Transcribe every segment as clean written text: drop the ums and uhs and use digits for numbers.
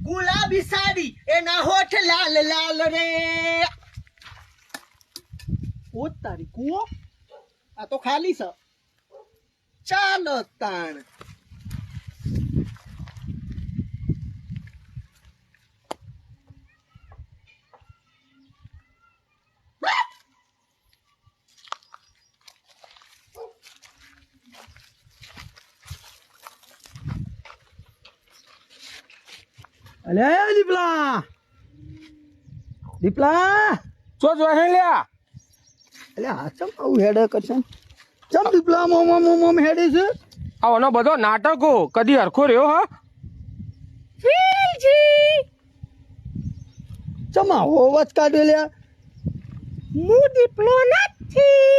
ગુલાબી સાડી એના હોઠ લાલ લાલ રે. ઓ તારી કુવો આ તો ખાલી છે. ચાલો તાણ. અલે દીપલા દીપલા ચો જો હે લ્યા. અલે આ ચમ આવું હેડે કરશે ચમ દીપલા મોમ હેડે છે. આનો બધો નાટકો કદી હરખો રહ્યો હા. ચમ આવો અવાજ કાઢ્યો લ્યા. હું દીપલો નથી.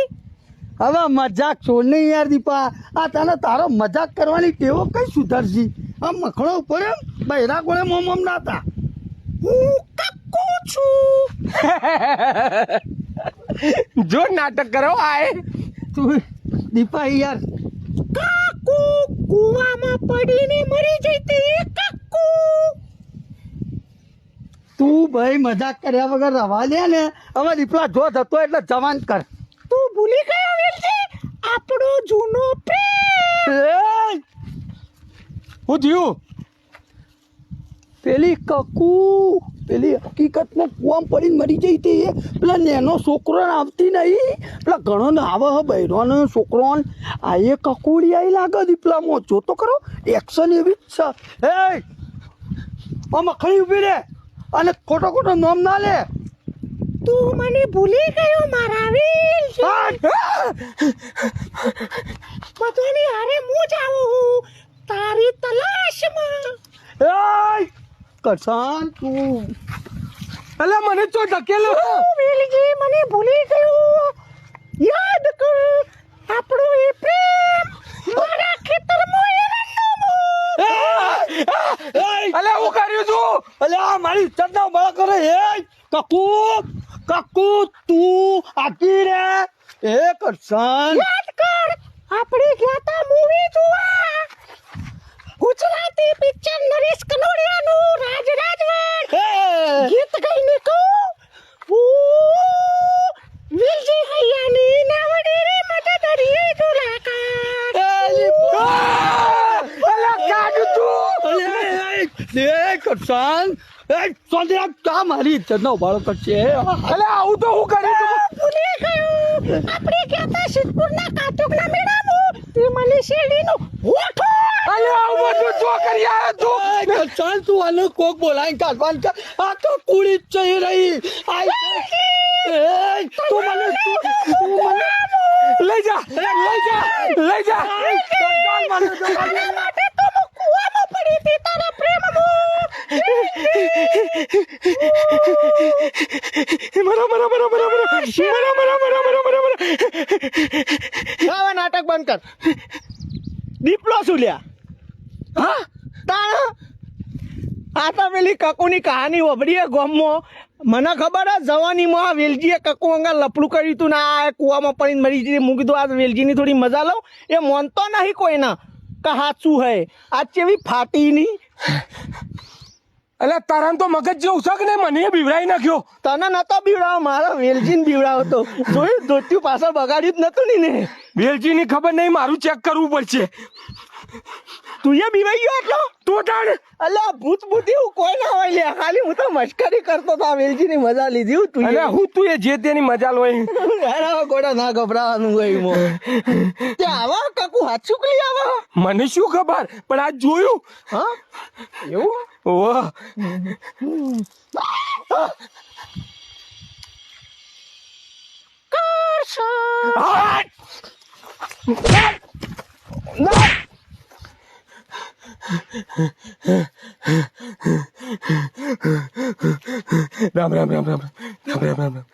હવે મજાક છોડ નહીં યાર દીપા. આ તને તારો મજાક કરવાની ટેવો કઈ સુધરશી. આ મખણો ઉપર એમ બૈરા કોણે મોમ નાતા. હું કક્કુ છું. જો નાટક કરો આય તું દીપા યાર કાકુ કુવામાં પડીને મરી જતી. કાકુ તું ભાઈ મજાક કર્યા વગર રવા દે ને. હવે દીપલા જો જતો એટલે જવાન કર. તું ભૂલી ગયો વેલજી આપણો જૂનો પ્રેમ. હું થયું પેલી કકુ પેલી હકીકતમાં કુવામ પડીને મરી જઈ હતી. પેલા નેનો છોકરો આવતી નહીં. પેલા ઘણો ને આવે હ બૈરોને છોકરો આ એ કકુડી આવી લાગે દીપલામાં. જો તો ખરો એક્શન એવી જ છે. હે મખણી ઉભી રે અને ખોટો ખોટો નામ ના લે. તું મને ભૂલી ગયો મારા વેલજી. બધાની હારે હું જ આવું હું તારી તલાશમાં. કરસાન તું અલે મને ચો ધકેલો. વેલજી મને ભૂલી ગયો. યાદ કર આપણો એ પ્રેમ મારા ખેતરમાં અલે હું કર્યું છું. અલે આ મારી ઇજ્જત ના બળ કરે. હે કકુ કકુ તું આકી રે. એ કરસાન યાદ કર આપણે ગયા તા મૂવી જોવા. ગુજરાતી પિક્ચર નરેશ કનોડિયાનું રાજ રાજવણ. ગીત ગાઈને કહું વેલજી હૈયાની નાવડી રે મદદ રે મુલાકાત. અલે કાઢ તું. એ કરસાન એ સોંદરા કા મારી ઇજ્જત નો બળ કરશે. અલે આવું તો હું કર્યું છું. ભૂલી ગયો આપણે ગયા તા સિદ્ધપુરના કાતોકના મેળામાં. તે મને શેરડીનો હોઠો. અલે આવું બધું જો કરી આવ્યો તું. કરસાન તું આને કોક બોલાવીને કાઢવાનું કર. આ તો કુડી જ જઈ રહી. તું મને લઈ જા લઈ જા લઈ જા. માટે તો હું કૂવામાં પડી હતી તારા પ્રેમમાં. હવે નાટક બંધ કર. દીપલો શું લ્યા. હા તાણ આ તો પેલી કકુની કહાની વબડીએ ગોમમાં. મને ખબર હે જવાનીમાં વેલજીએ કકુ અંગા લપડું કર્યું હતું ને આ કૂવામાં પડીને મરી જઈ. હું કીધું આ વેલજીની થોડી મજા લઉં. એ મોનતો નહીં કોઈના કે હાચું હે. આ ચેવી ફાટી ની. અલે તારાને તો મગજ જેવું છે કે નહીં. મને બીવડાઈ નાખ્યો. તને નતો બીવડાવો મારો વેલજીને બીવડાવો તો. જોયું ધોત્યું પાછળ બગાડ્યું જ નતું ને. વેલજીની ખબર નહીં મારું ચેક કરવું પડશે. તું એ બીવાઈ ગયો એટલો. તું ટાણ અલ્યા ભૂત બુદ્ધિ એવું કોઈ ના હોય લ્યા. ખાલી હું તો મશ્કરી કરતો તો. આ વેલજીની મજા લીધી હું. તું અલે હું તું એ જે તેની મજા લોય. ગોડા ના ગભરાવાનું હોય મો. ત્યાં આવા કાકુ હાથ ચૂકલી આવા. મને શું ખબર પણ આ જોયું. હા એવું ઓહ રામ રામ રામ રામ રામ રામ રામ રામ.